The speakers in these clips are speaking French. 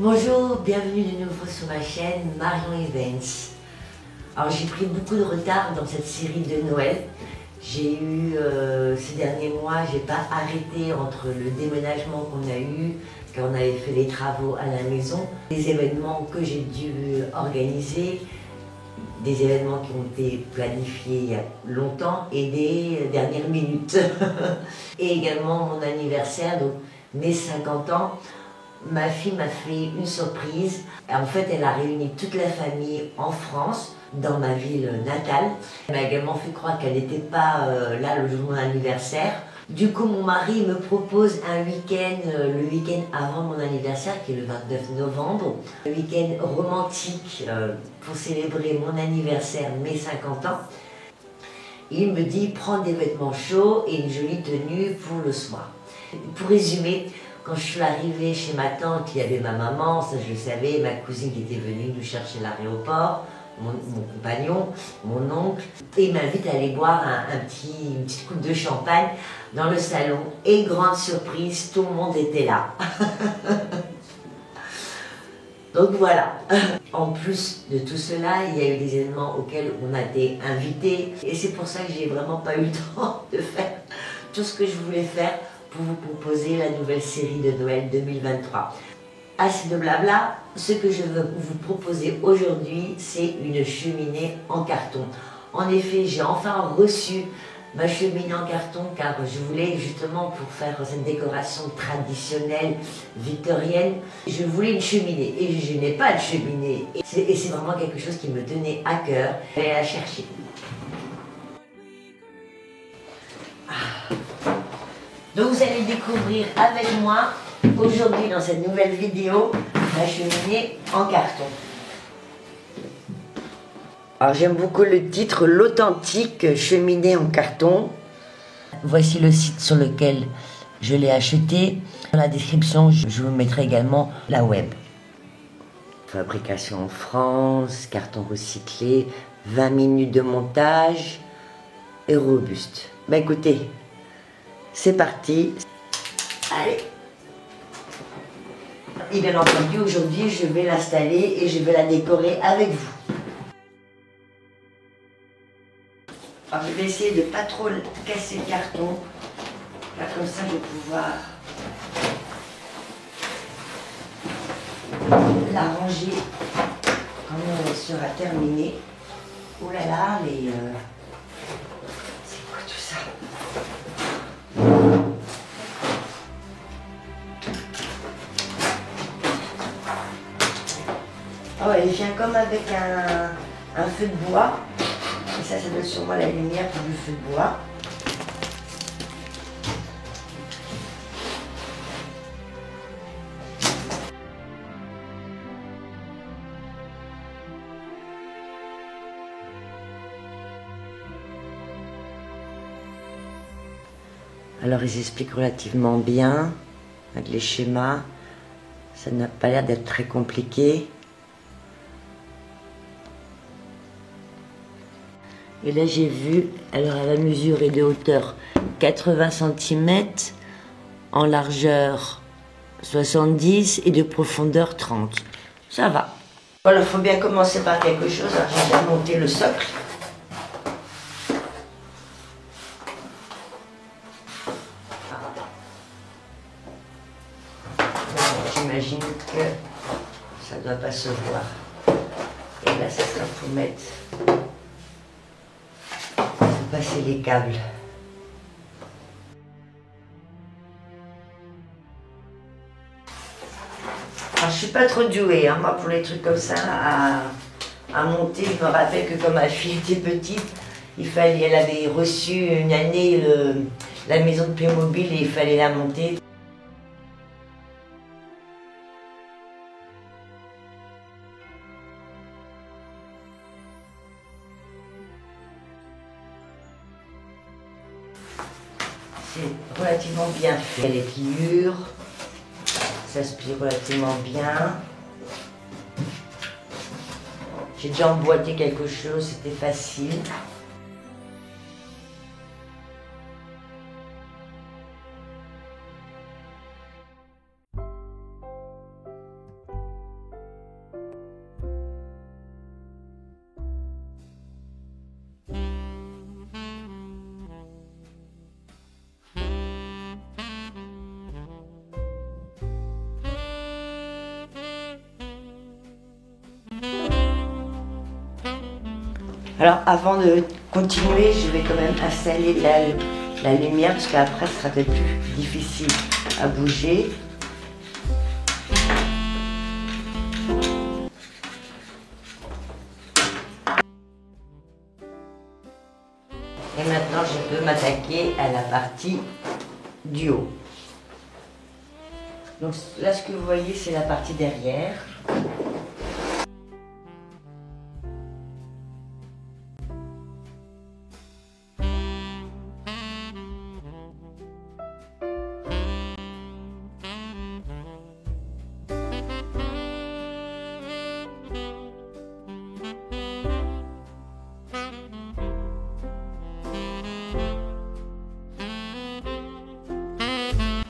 Bonjour, bienvenue de nouveau sur ma chaîne Marion Events. Alors j'ai pris beaucoup de retard dans cette série de Noël. J'ai eu ces derniers mois, j'ai pas arrêté entre le déménagement qu'on a eu, quand on avait fait les travaux à la maison, des événements que j'ai dû organiser, des événements qui ont été planifiés il y a longtemps et des dernières minutes. Et également mon anniversaire, donc mes 50 ans. Ma fille m'a fait une surprise. En fait, elle a réuni toute la famille en France, dans ma ville natale. Elle m'a également fait croire qu'elle n'était pas là le jour de mon anniversaire. Du coup, mon mari me propose un week-end, le week-end avant mon anniversaire, qui est le 29 novembre. Un week-end romantique pour célébrer mon anniversaire, mes 50 ans. Il me dit, prends des vêtements chauds et une jolie tenue pour le soir. Pour résumer, quand je suis arrivée chez ma tante, il y avait ma maman, ça je le savais, ma cousine qui était venue nous chercher à l'aéroport, mon compagnon, mon oncle, et il m'invite à aller boire une petite coupe de champagne dans le salon. Et grande surprise, tout le monde était là. Donc voilà. En plus de tout cela, il y a eu des événements auxquels on a été invités. Et c'est pour ça que j'ai vraiment pas eu le temps de faire tout ce que je voulais faire pour vous proposer la nouvelle série de Noël 2023. Assez de blabla, ce que je veux vous proposer aujourd'hui, c'est une cheminée en carton. En effet, j'ai enfin reçu ma cheminée en carton car je voulais justement pour faire cette décoration traditionnelle victorienne, je voulais une cheminée et je n'ai pas de cheminée. Et c'est vraiment quelque chose qui me tenait à cœur. Je vais la chercher. Donc vous allez découvrir avec moi aujourd'hui dans cette nouvelle vidéo la cheminée en carton. Alors j'aime beaucoup le titre, l'authentique cheminée en carton. Voici le site sur lequel je l'ai acheté. Dans la description, je vous mettrai également la web. Fabrication en France, carton recyclé, 20 minutes de montage et robuste. Bah écoutez, c'est parti. Allez. Et bien entendu, aujourd'hui, je vais l'installer et je vais la décorer avec vous. Alors, je vais essayer de ne pas trop casser le carton. Là, comme ça, je vais pouvoir la ranger quand elle sera terminée. Oh là là, c'est quoi tout ça? Oh, elle vient comme avec un feu de bois. Et ça donne sûrement la lumière pour le feu de bois. Alors ils expliquent relativement bien avec les schémas. Ça n'a pas l'air d'être très compliqué. Et là j'ai vu, alors elle va mesurer de hauteur 80 cm, en largeur 70 et de profondeur 30. Ça va. Voilà, il faut bien commencer par quelque chose. J'ai déjà monté le socle. J'imagine que ça ne doit pas se voir. Et là, ça sera pour mettre... passer les câbles. Alors, je suis pas trop douée, hein, moi, pour les trucs comme ça, à monter. Je me rappelle que quand ma fille était petite, elle avait reçu une année la maison de Playmobil et il fallait la monter. C'est relativement bien fait. Les pliures, ça se plie relativement bien. J'ai déjà emboîté quelque chose, c'était facile. Alors avant de continuer, je vais quand même installer la lumière parce qu'après ce sera peut-être plus difficile à bouger. Et maintenant je peux m'attaquer à la partie du haut. Donc là ce que vous voyez c'est la partie derrière.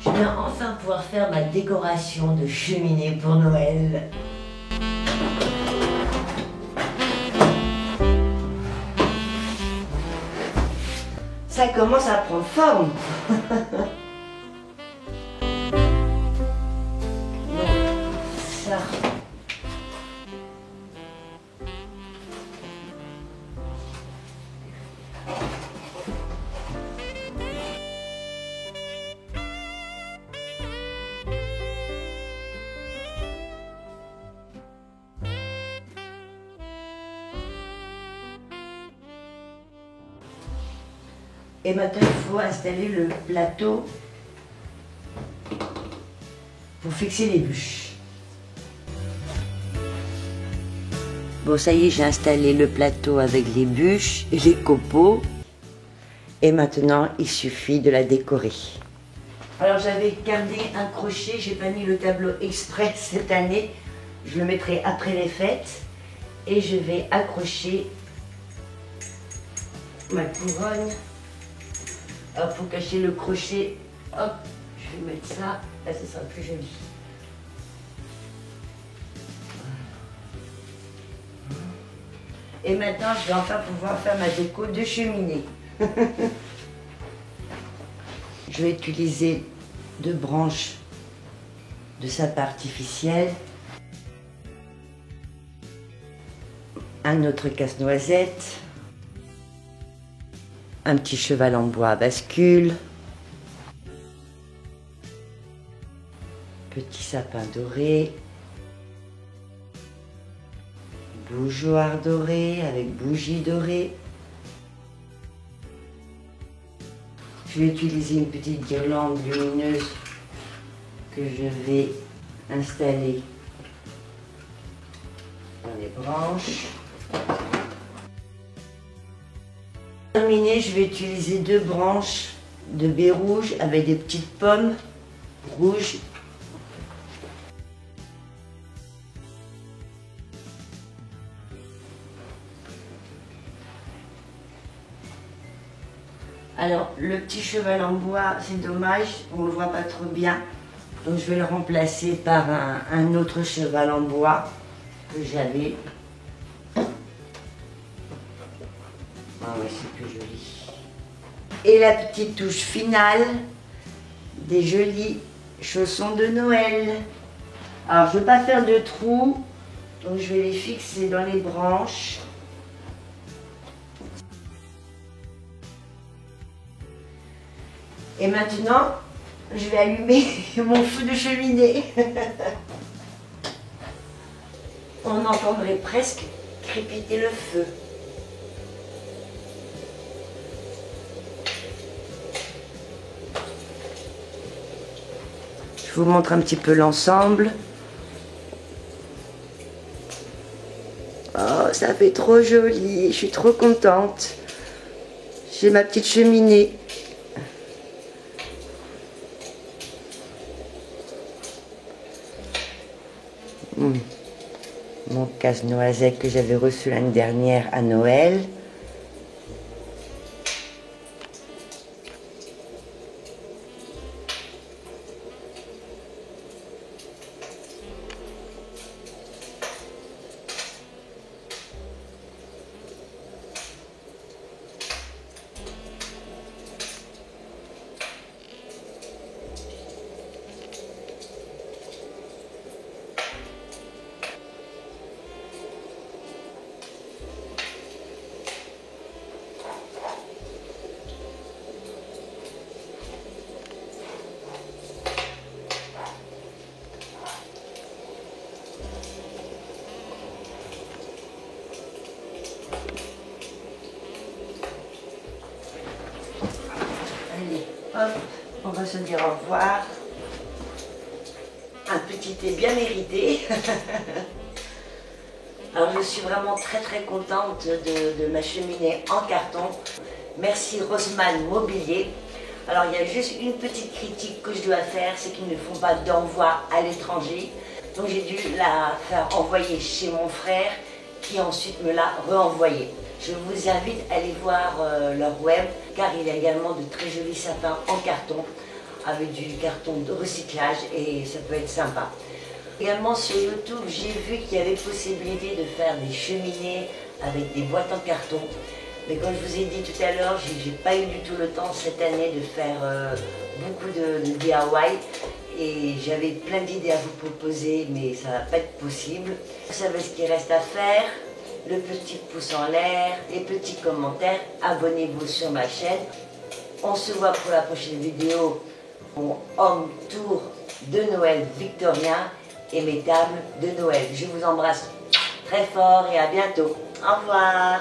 Je vais enfin pouvoir faire ma décoration de cheminée pour Noël. Ça commence à prendre forme. Donc, ça. Et maintenant, il faut installer le plateau pour fixer les bûches. Bon, ça y est, j'ai installé le plateau avec les bûches et les copeaux. Et maintenant, il suffit de la décorer. Alors, j'avais gardé un crochet, j'ai pas mis le tableau exprès cette année. Je le mettrai après les fêtes. Et je vais accrocher ma couronne. Alors pour cacher le crochet, hop, je vais mettre ça, là ce sera plus joli. Et maintenant je vais enfin pouvoir faire ma déco de cheminée. Je vais utiliser 2 branches de sapin artificiel, un autre casse-noisette, un petit cheval en bois à bascule, petit sapin doré, bougeoir doré avec bougie dorée. Je vais utiliser une petite guirlande lumineuse que je vais installer dans les branches. Pour terminer, je vais utiliser 2 branches de baie rouge avec des petites pommes rouges. Alors, le petit cheval en bois, c'est dommage, on ne le voit pas trop bien. Donc, je vais le remplacer par un autre cheval en bois que j'avais. Ah ouais, c'est plus joli. Et la petite touche finale, des jolis chaussons de Noël. Alors, je ne veux pas faire de trous, donc je vais les fixer dans les branches. Et maintenant, je vais allumer mon feu de cheminée. On entendrait presque crépiter le feu. Je vous montre un petit peu l'ensemble. Oh, ça fait trop joli, je suis trop contente. J'ai ma petite cheminée. Mon casse-noisette que j'avais reçu l'année dernière à Noël. Allez, hop, on va se dire au revoir. Un petit thé bien mérité. Alors je suis vraiment très contente de ma cheminée en carton. Merci Roseman Mobilier. Alors il y a juste une petite critique que je dois faire, c'est qu'ils ne font pas d'envoi à l'étranger. Donc j'ai dû la faire envoyer chez mon frère qui ensuite me l'a renvoyée. Je vous invite à aller voir leur web car il y a également de très jolis sapins en carton avec du carton de recyclage et ça peut être sympa. Également sur YouTube, j'ai vu qu'il y avait possibilité de faire des cheminées avec des boîtes en carton. Mais comme je vous ai dit tout à l'heure, j'ai pas eu du tout le temps cette année de faire beaucoup de DIY. Et j'avais plein d'idées à vous proposer, mais ça va pas être possible. Vous savez ce qu'il reste à faire. Le petit pouce en l'air, les petits commentaires. Abonnez-vous sur ma chaîne. On se voit pour la prochaine vidéo. Mon home tour de Noël victorien et mes tables de Noël. Je vous embrasse très fort et à bientôt. Au revoir.